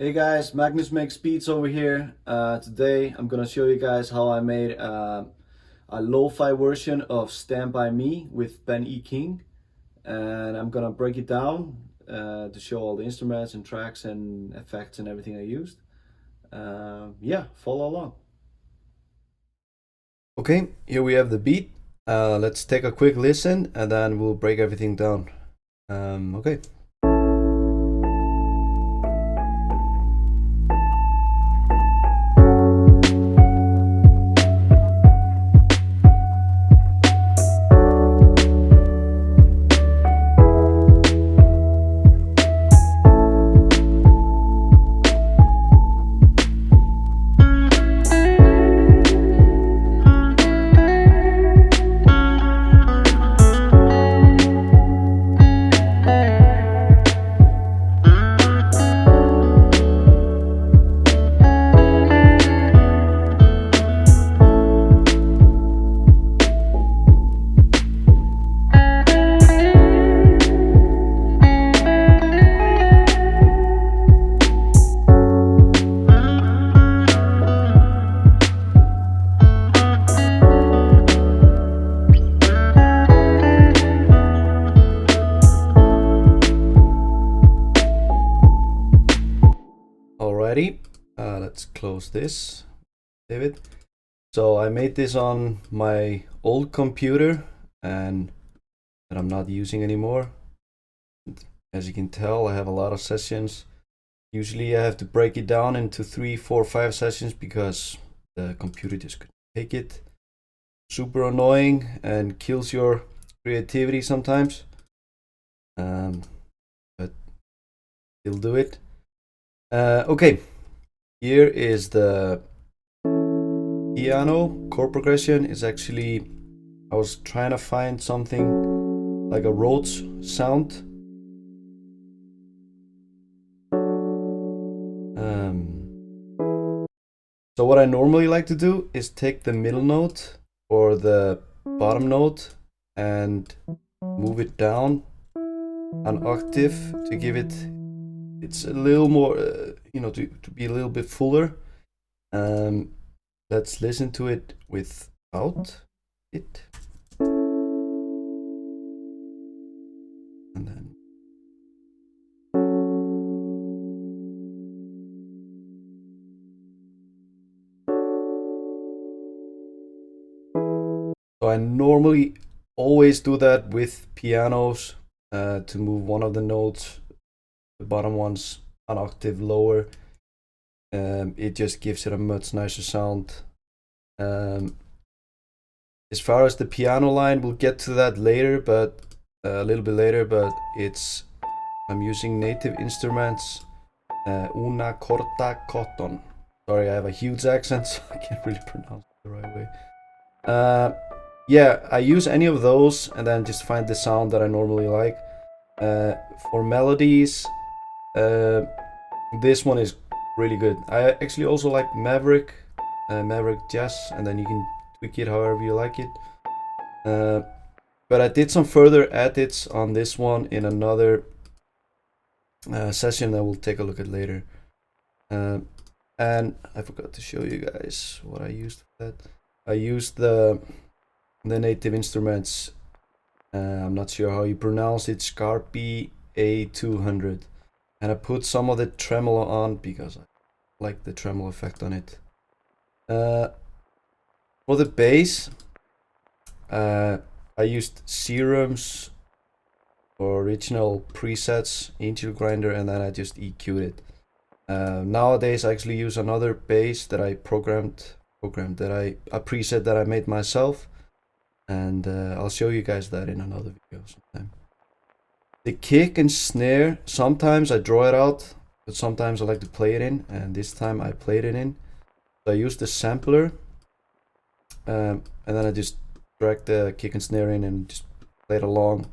Hey guys, Magnus Makes Beats over here. Today I'm gonna show you guys how I made a lo-fi version of Stand By Me with Ben E. King. And I'm gonna break it down to show all the instruments and tracks and effects and everything I used. Yeah, follow along. Okay, here we have the beat. Let's take a quick listen and then we'll break everything down. Okay. Alrighty, let's close this, David. So I made this on my old computer and that I'm not using anymore. As you can tell, I have a lot of sessions. Usually I have to break it down into 3, 4, 5 sessions because the computer just couldn't take it. Super annoying and kills your creativity sometimes. But still do it. Okay, here is the piano chord progression. Is actually, I was trying to find something like a Rhodes sound. So what I normally like to do is take the middle note or the bottom note and move it down an octave to give it, it's a little more, to be a little bit fuller. Let's listen to it without it. And then. So I normally always do that with pianos to move one of the notes, the bottom ones, an octave lower. It just gives it a much nicer sound. As far as the piano line, we'll get to that later, but a little bit later. But I'm using Native Instruments, Una Corta Cotton. Sorry, I have a huge accent, so I can't really pronounce it the right way. Yeah, I use any of those and then just find the sound that I normally like. For melodies, this one is really good. I actually also like Maverick Jazz, and then you can tweak it however you like it. But I did some further edits on this one in another session that we'll take a look at later. And I forgot to show you guys what I used for that. I used the Native Instruments. I'm not sure how you pronounce it. Scarpy A200, and I put some of the tremolo on because I like the tremolo effect on it. For the bass, I used Serum's original presets, Angel Grinder, and then I just EQ'd it. Nowadays, I actually use another bass that I programmed a preset that I made myself, and I'll show you guys that in another video sometime. The kick and snare, sometimes I draw it out, but sometimes I like to play it in, and this time I played it in. So I used the sampler, and then I just dragged the kick and snare in and just played along,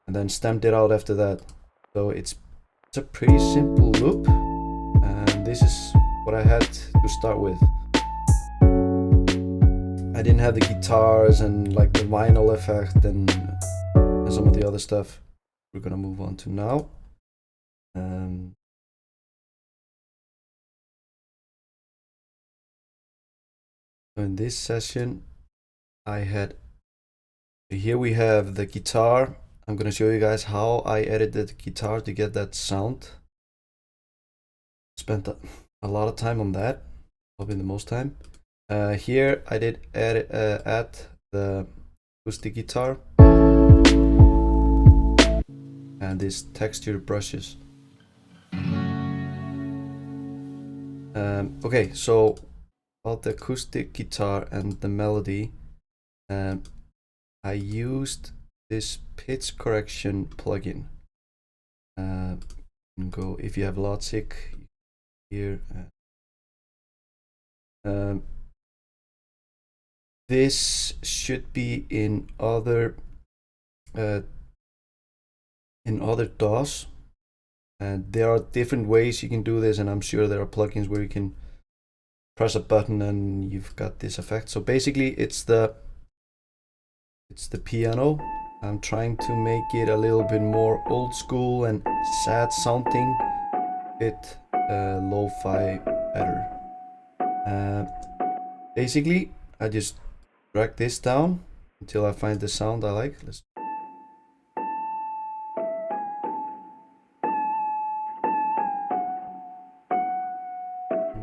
and then stamped it out after that. So it's a pretty simple loop, and this is what I had to start with. I didn't have the guitars and like the vinyl effect and some of the other stuff we're gonna move on to now. in this session, here we have the guitar. I'm gonna show you guys how I edited the guitar to get that sound. Spent a lot of time on that, probably the most time. Here I did add the acoustic guitar and these texture brushes. Okay, so about the acoustic guitar and the melody, I used this pitch correction plugin. Go if you have Logic here. This should be in other DAWs, and there are different ways you can do this, and I'm sure there are plugins where you can press a button and you've got this effect. So basically it's the piano. I'm trying to make it a little bit more old school and sad sounding, bit lo-fi better. Basically I just drag this down until I find the sound I like.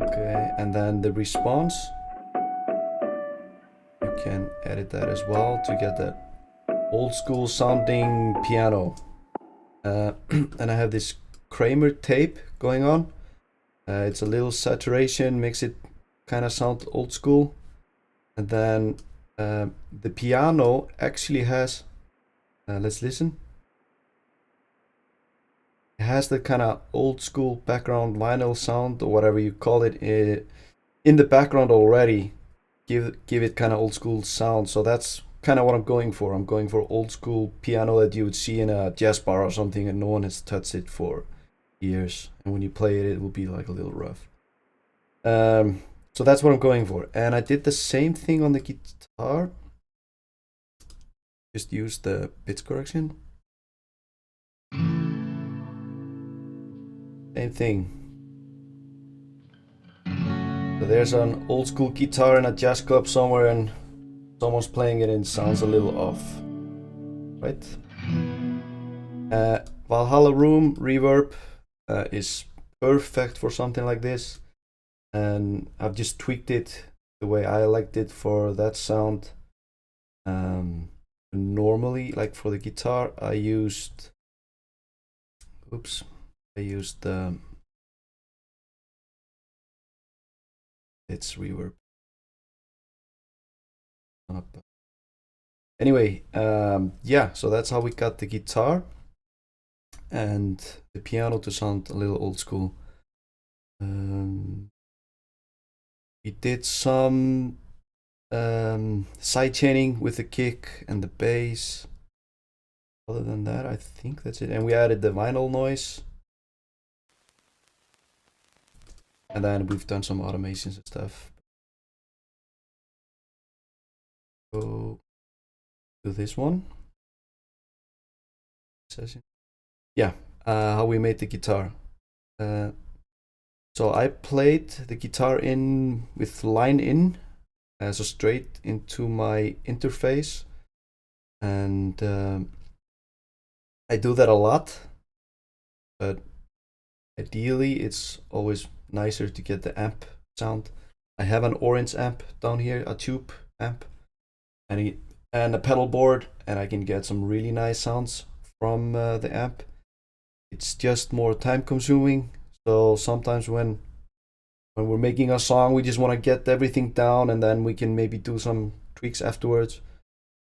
Okay, and then the response, you can edit that as well to get that old school sounding piano. And I have this Kramer tape going on. It's a little saturation, makes it kind of sound old school. And then the piano actually has, let's listen. It has the kind of old school background vinyl sound, or whatever you call it, in the background already. Give it kind of old school sound. So that's kind of what I'm going for. I'm going for old school piano that you would see in a jazz bar or something, and no one has touched it for years. And when you play it, it will be like a little rough. So that's what I'm going for. And I did the same thing on the guitar. Just use the pitch correction. Same thing. So there's an old school guitar in a jazz club somewhere and someone's playing it and it sounds a little off, right? Valhalla Room reverb is perfect for something like this, and I've just tweaked it the way I liked it for that sound. Normally, like for the guitar, I used it's reverb. Anyway, yeah, so that's how we got the guitar and the piano to sound a little old school. We did some side chaining with the kick and the bass. Other than that, I think that's it. And we added the vinyl noise. And then we've done some automations and stuff. Go to this one. Session. Yeah, how we made the guitar. So I played the guitar in with line in, so straight into my interface. And I do that a lot, but ideally it's always nicer to get the amp sound. I have an orange amp down here, a tube amp, and a pedal board, and I can get some really nice sounds from the amp. It's just more time consuming, so sometimes when we're making a song, we just want to get everything down and then we can maybe do some tweaks afterwards.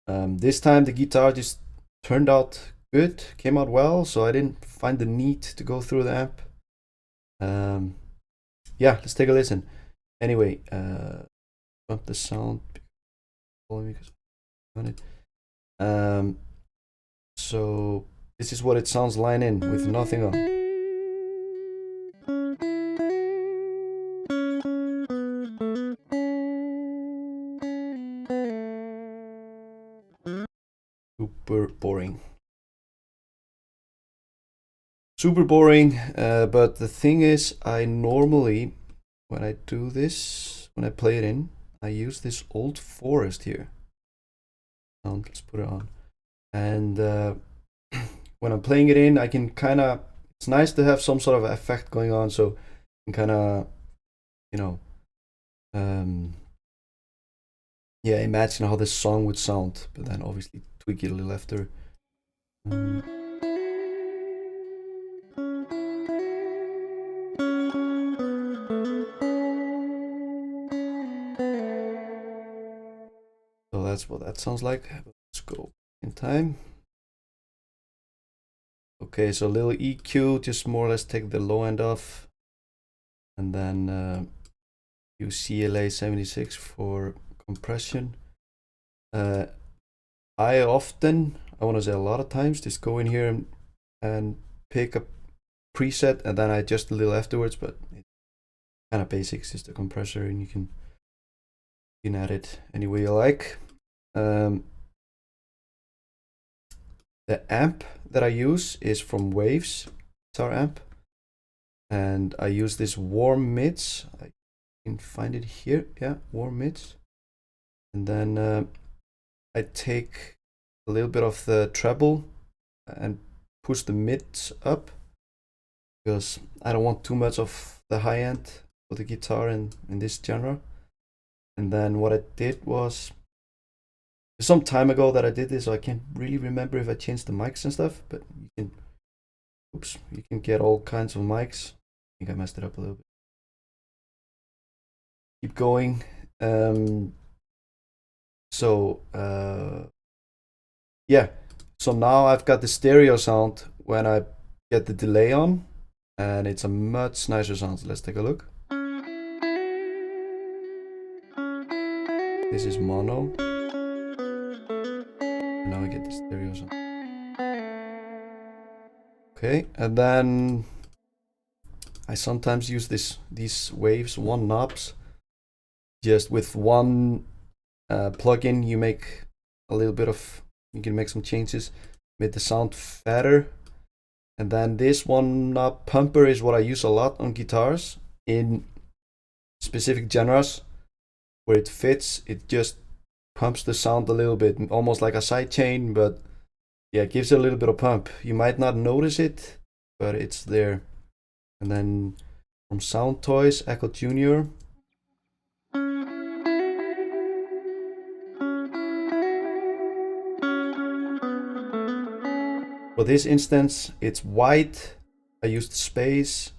This time the guitar just turned out good, came out well, so I didn't find the need to go through the amp. Yeah, let's take a listen. Anyway, bump the sound. So this is what it sounds line in with nothing on. Super boring. Super boring, but the thing is, I normally, when I do this, when I play it in, I use this Old Forest here. Let's put it on. And when I'm playing it in, I can kind of, it's nice to have some sort of effect going on, so you can kind of, you know, yeah, imagine how this song would sound, but then obviously tweak it a little after. So that's what that sounds like. Let's go in time. Okay, so a little EQ, just more or less take the low end off, and then use CLA 76 for compression. I often, I want to say a lot of times, just go in here and pick a preset and then I adjust a little afterwards, but it's kind of basic. It's just a compressor and you can add it any way you like. The amp that I use is from Waves guitar amp, and I use this warm mids. I can find it here. Yeah, warm mids. And then I take a little bit of the treble and push the mids up, because I don't want too much of the high end of the guitar in this genre. And then what I did was, some time ago that I did this, so I can't really remember if I changed the mics and stuff, but you can get all kinds of mics. I think I messed it up a little bit. Keep going. Yeah, so now I've got the stereo sound when I get the delay on, and it's a much nicer sound. Let's take a look. This is mono. And now I get the stereo sound. Okay, and then I sometimes use these Waves one knobs. Just with one plugin, you make a little bit of, you can make some changes, make the sound fatter. And then this one knob pumper is what I use a lot on guitars in specific genres where it fits. It just pumps the sound a little bit, almost like a sidechain, but yeah, it gives it a little bit of pump. You might not notice it, but it's there. And then from Sound Toys, Echo Junior. For this instance, it's white. I used space.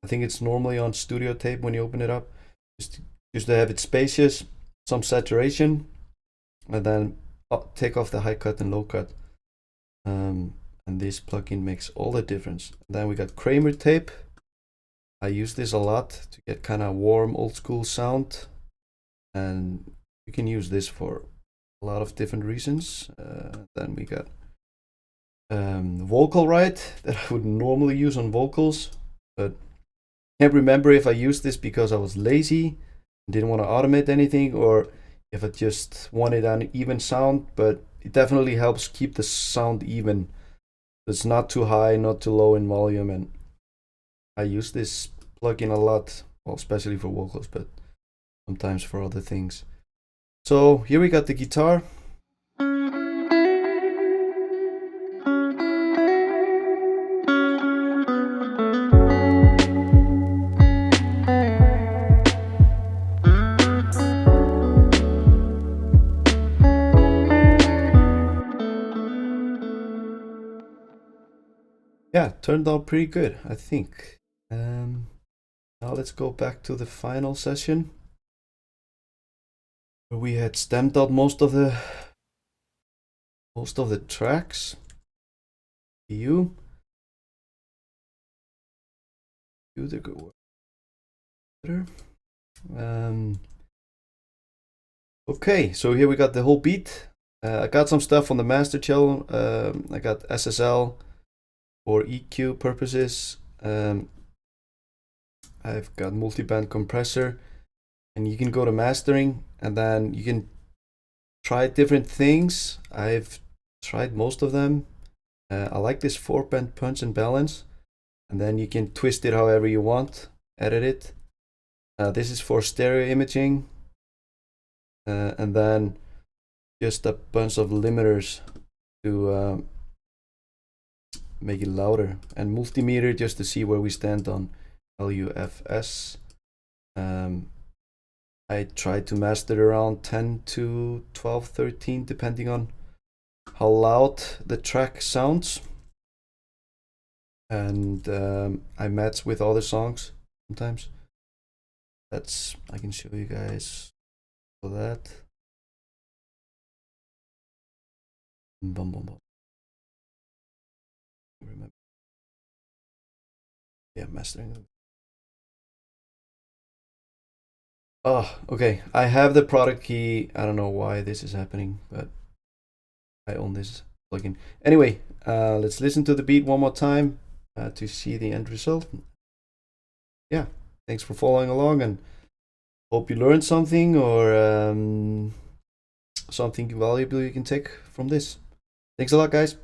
I think it's normally on studio tape when you open it up. Just to have it spacious, some saturation, and then take off the high cut and low cut. And this plugin makes all the difference. And then we got Kramer tape. I use this a lot to get kind of warm, old school sound. And you can use this for a lot of different reasons. Then we got vocal right that I would normally use on vocals, but can't remember if I used this because I was lazy and didn't want to automate anything, or if I just wanted an even sound. But it definitely helps keep the sound even. It's not too high, not too low in volume, and I use this plugin a lot, well, especially for vocals, but sometimes for other things. So here we got the guitar. Yeah, turned out pretty good, I think. Now let's go back to the final session where we had stamped out most of the tracks. Do the good work. Okay, so here we got the whole beat. I got some stuff on the master cello. I got SSL for EQ purposes. I've got multi-band compressor, and you can go to mastering and then you can try different things. I've tried most of them. I like this 4-band punch and balance, and then you can twist it however you want, edit it. This is for stereo imaging. and then just a bunch of limiters to make it louder, and multimeter just to see where we stand on LUFS. I tried to master around 10 to 12, 13, depending on how loud the track sounds. And I match with other songs sometimes. I can show you guys for that. Bum, bum, bum. Remember. Yeah, mastering. Oh, okay. I have the product key. I don't know why this is happening, but I own this plugin. Anyway, let's listen to the beat one more time to see the end result. Yeah, thanks for following along, and hope you learned something or something valuable you can take from this. Thanks a lot, guys.